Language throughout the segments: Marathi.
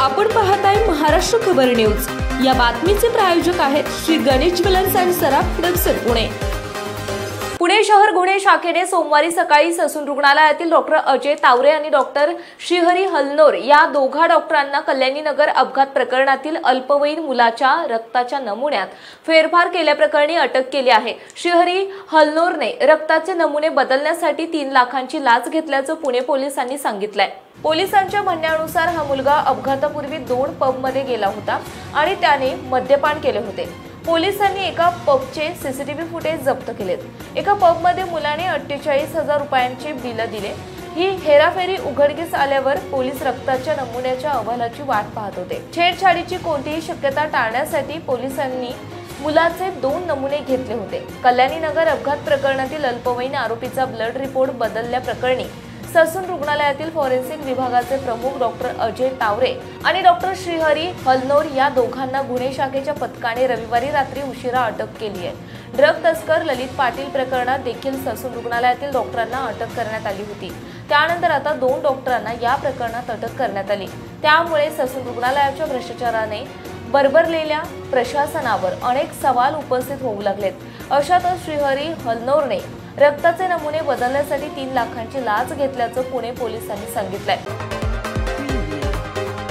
आपण पाहताय महाराष्ट्र खबर न्यूज। या बातमीचे प्रायोजक आहेत श्री गणेश ज्वेलर्स अँड सराफ हडपसर, पुणे। पुणे शहर गुन्हे शाखेने सोमवारी सकाळी ससून रुग्णालयातील डॉक्टर अजय तावरे आणि डॉक्टर श्रीहरी हलनोर या दोघा डॉक्टरांना कल्याणीनगर अपघात प्रकरणातील अल्पवयीन मुलाच्या रक्ताच्या नमुन्यात फेरफार केल्याप्रकरणी अटक केली आहे। श्रीहरी हलनोरने रक्ताचे नमुने बदलण्यासाठी 3 लाखांची लाच घेतल्याचं पुणे पोलिसांनी सांगितलंय। पोलिसांच्या म्हणण्यानुसार हा मुलगा अपघातापूर्वी 2 पबमध्ये गेला होता आणि त्याने मद्यपान केले होते। पोलिसांनी एका पबचे सीसीटीव्ही फुटेज जप्त केलेत। एका पबमध्ये मुलाने 48,000 रुपयांचे बिल दिले। ही हेराफेरी उघडकीस आल्यावर पोलीस रक्ताच्या नमुन्याच्या अहवालाची वाट पाहत होते। छेडछाडीची कोणतीही शक्यता टाळण्यासाठी पोलिसांनी मुलाचे 2 नमुने घेतले होते। कल्याणीनगर अपघात प्रकरणातील अल्पवयीन आरोपीचा ब्लड रिपोर्ट बदलल्याप्रकरणी ससून रुग्णालयातील फॉरेन्सिक विभागाचे प्रमुख डॉक्टर अजय तावरे आणि डॉक्टर श्रीहरी हलनोर या दोघांना गुन्हे शाखेच्या पथकाने रविवारी रात्री उशिरा अटक केली आहे। ड्रग तस्कर ललित पाटील प्रकरणात देखील ससून रुग्णालयातील डॉक्टरांना अटक करण्यात आली होती। त्यानंतर आता 2 डॉक्टरांना या प्रकरणात अटक करण्यात आली। त्यामुळे ससून रुग्णालयाच्या भ्रष्टाचाराने बरबरलेल्या प्रशासनावर अनेक सवाल उपस्थित होऊ लागलेत। अशातच श्रीहरी हलनोरने रक्ताचे नमुने बदलण्यासाठी 3 लाखांची लाच घेतल्याचं पुणे पोलिसांनी सांगितलंय।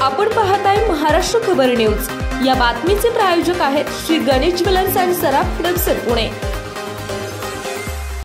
आपण पाहताय महाराष्ट्र खबर न्यूज। या बातमीचे प्रायोजक आहेत Shri Ganesh jewellers and Saraf Hadapsar, Pune.